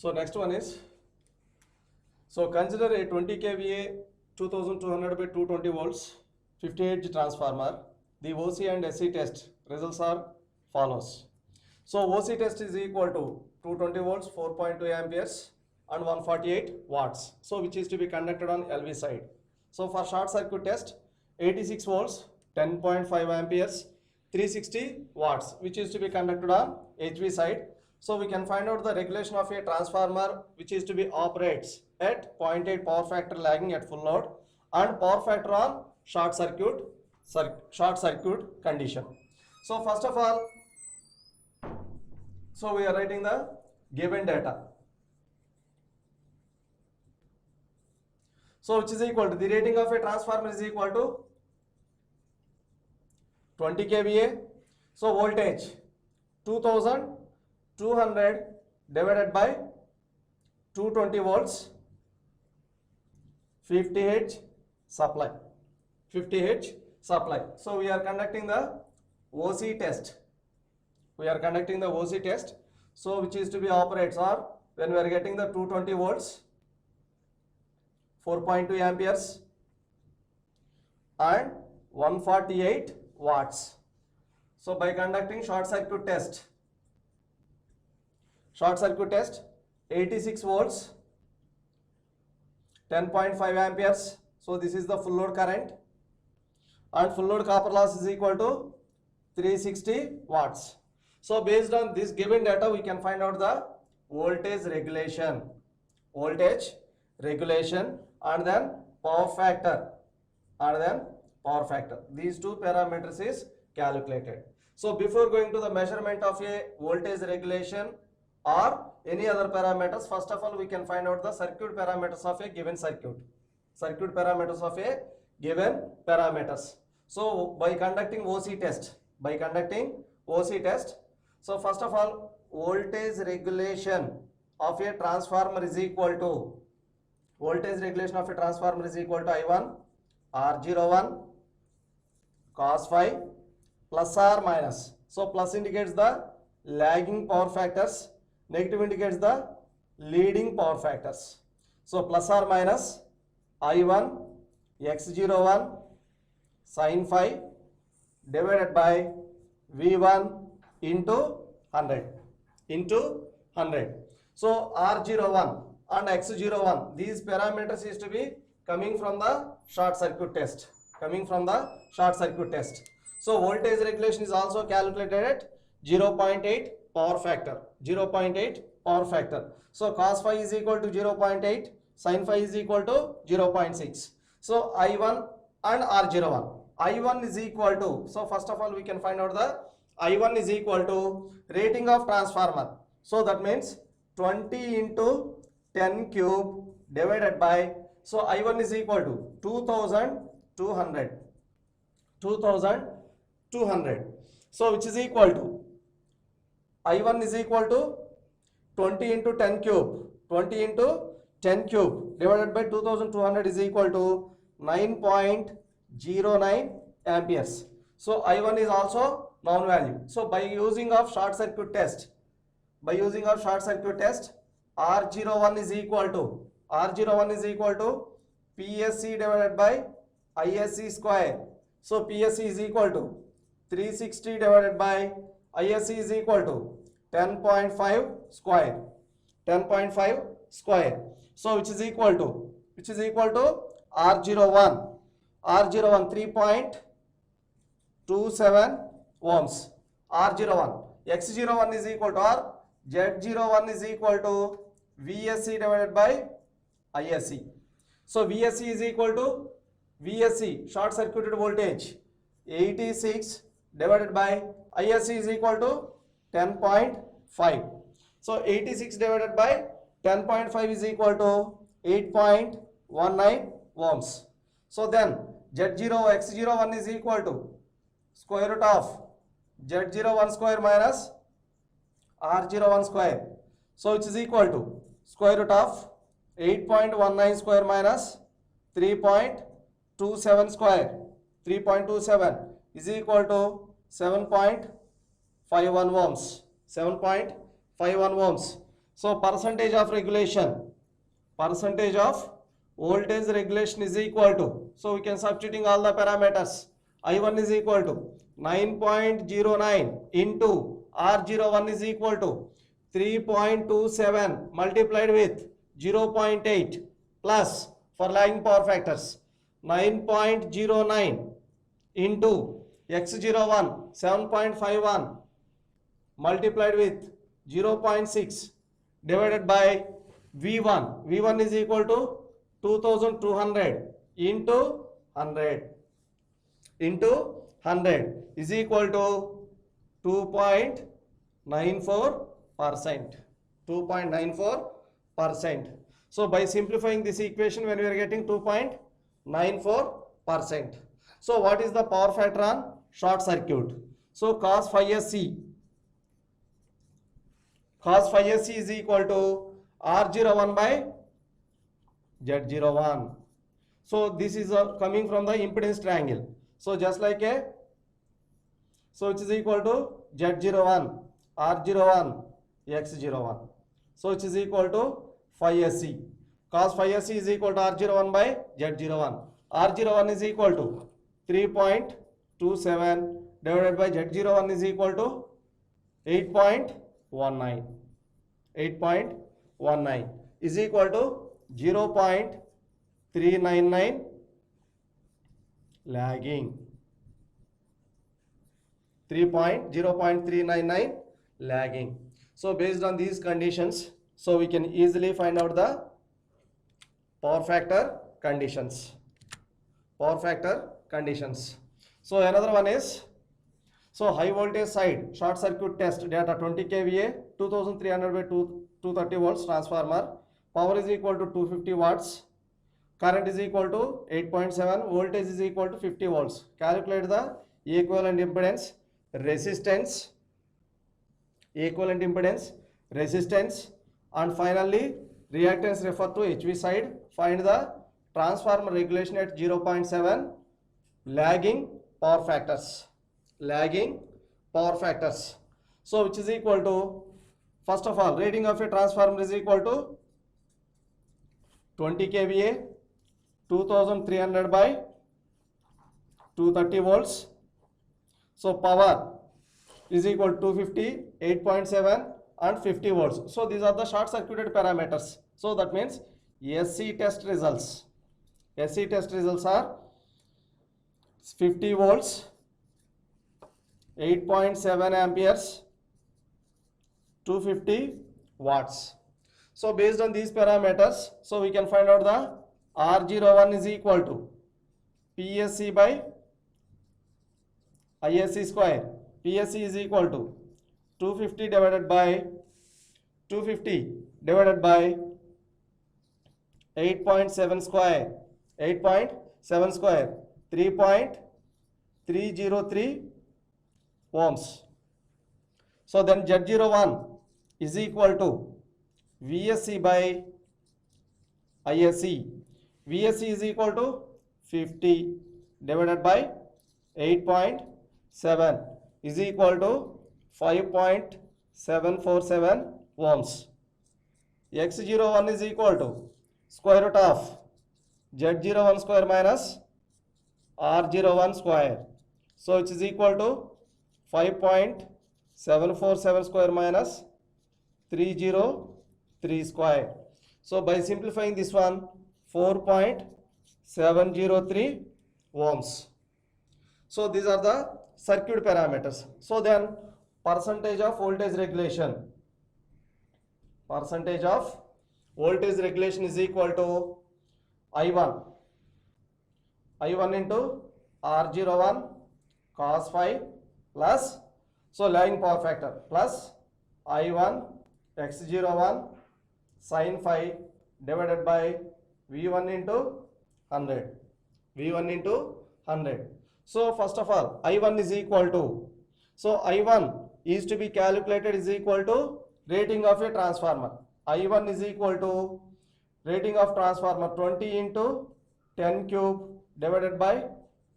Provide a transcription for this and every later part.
So next one is, so consider a 20 kVA 2200 by 220 volts 58 transformer. The OC and SC test results are follows. So OC test is equal to 220 volts 4.2 amperes and 148 watts. So which is to be conducted on LV side. So for short circuit test 86 volts 10.5 amperes 360 watts which is to be conducted on HV side. So we can find out the regulation of a transformer which is to be operates at 0.8 power factor lagging at full load and power factor on short circuit condition. So first of all, so we are writing the given data. So which is equal to the rating of a transformer is equal to 20 kVA. So voltage 2200 divided by 220 volts 50 H supply. 50 H supply. So we are conducting the OC test. So which is to be operates or when we are getting the 220 volts 4.2 amperes and 148 watts. So by conducting short circuit test 86 volts 10.5 amperes. So this is the full load current and full load copper loss is equal to 360 watts. So based on this given data we can find out the voltage regulation and then power factor These two parameters is calculated. So before going to the measurement of a voltage regulation or any other parameters, first of all we can find out the circuit parameters of a given circuit. So by conducting OC test, so first of all voltage regulation of a transformer is equal to I1 R01 cos phi plus or minus. So plus indicates the lagging power factors, negative indicates the leading power factors. So plus or minus I1 x01 sin phi divided by V1 into 100. So R01 and x01, these parameters is to be coming from the short circuit test. So voltage regulation is also calculated at 0.8 power factor. So cos phi is equal to 0.8, sin phi is equal to 0.6. So I1 and R01. I1 is equal to, so first of all we can find out the I1 is equal to rating of transformer. So that means 20 into 10 cube divided by, so I1 is equal to 2200. So which is equal to I1 is equal to 20 into 10 cube divided by 2200 is equal to 9.09 amperes. So I1 is also known value. So by using of short circuit test, R01 is equal to PSC divided by ISC square. So PSC is equal to 360 divided by ISC is equal to 10.5 square. So which is equal to R01 3.27 ohms. R01 X01 is equal to, or Z01 is equal to VSC divided by ISC. So VSC is equal to short circuited voltage 86 divided by ISC is equal to 10.5. So 86 divided by 10.5 is equal to 8.19 ohms. So then Z0 X01 is equal to square root of Z01 square minus R01 square. So which is equal to square root of 8.19 square minus 3.27 square. 3.27 is equal to 7.51 ohms. So percentage of regulation, percentage of voltage regulation is equal to, so we can substituting all the parameters. I1 is equal to 9.09 into R01 is equal to 3.27 multiplied with 0.8 plus for lagging power factors 9.09 into X01 7.51 multiplied with 0.6 divided by V1. V1 is equal to 2200 into 100 into 100 is equal to 2.94%. 2.94%. So by simplifying this equation, when we are getting 2.94%. So what is the power factor on short circuit? So cos phi SC. Cos phi SC is equal to R01 by Z01. So this is coming from the impedance triangle. So just like a, so it is equal to Z01, R01, X01. So it is equal to phi SC. Cos phi SC is equal to R01 by Z01. R01 is equal to 3.27 divided by Z01 is equal to 8.19. 8.19 is equal to 0.399 lagging. 0.399 lagging. So based on these conditions, so we can easily find out the power factor conditions. Power factor conditions. So another one is, so high voltage side short circuit test data 20 kVA 2300 by 230 volts transformer, power is equal to 250 watts, current is equal to 8.7, voltage is equal to 50 volts. Calculate the equivalent impedance, resistance, equivalent impedance, resistance, and finally reactance refer to HV side. Find the transformer regulation at 0.7, lagging power factors. Lagging power factors. So which is equal to, first of all, rating of a transformer is equal to 20 kVA 2300 by 230 volts. So power is equal to 250, 8.7 and 50 volts. So these are the short circuited parameters. So that means SC test results. SC test results are 50 volts, 8.7 amperes, 250 watts. So based on these parameters, so we can find out the R01 is equal to PSC by ISC square. PSC is equal to 250 divided by 8.7 square. 8.7 square, 3.303 ohms. So then Z01 is equal to VSC by ISC. VSC is equal to 50 divided by 8.7 is equal to 5.747 ohms. X01 is equal to square root of Z01 square minus R01 square. So it is equal to 5.747 square minus 303 square. So by simplifying this one, 4.703 ohms. So these are the circuit parameters. So then percentage of voltage regulation. Percentage of voltage regulation is equal to I1 into R01 cos phi plus, so lagging power factor, plus I1 X01 sin phi divided by V1 into 100. V1 into 100. So first of all, I1 is equal to, so I1 is to be calculated is equal to rating of a transformer. I1 is equal to rating of transformer 20 into 10 cube divided by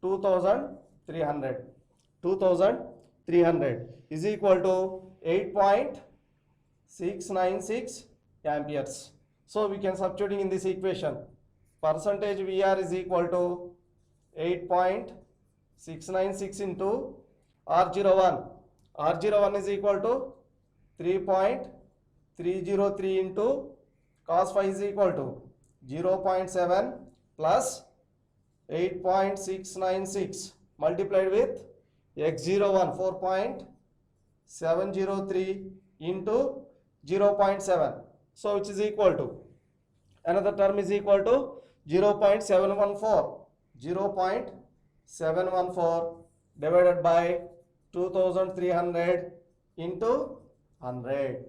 2300. 2300 is equal to 696 amperes. So we can substituting in this equation. Percentage VR is equal to 8.696 into R01. R01 is equal to 3.303 into cos phi is equal to 0.7 plus 8.696 multiplied with x01 4.703 into 0.7. So which is equal to, another term is equal to 0.714. 0.714 divided by 2300 into 100.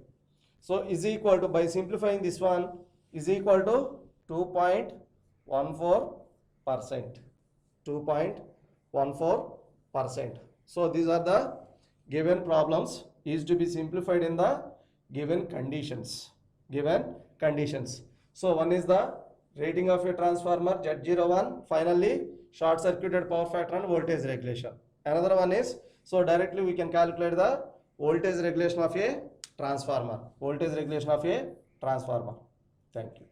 So is equal to, by simplifying this one, is equal to 2.14%. 2.14%. So these are the given problems, is to be simplified in the given conditions. So one is the rating of a transformer Z01, finally short circuited power factor and voltage regulation. Another one is, so directly we can calculate the voltage regulation of a transformer. Thank you.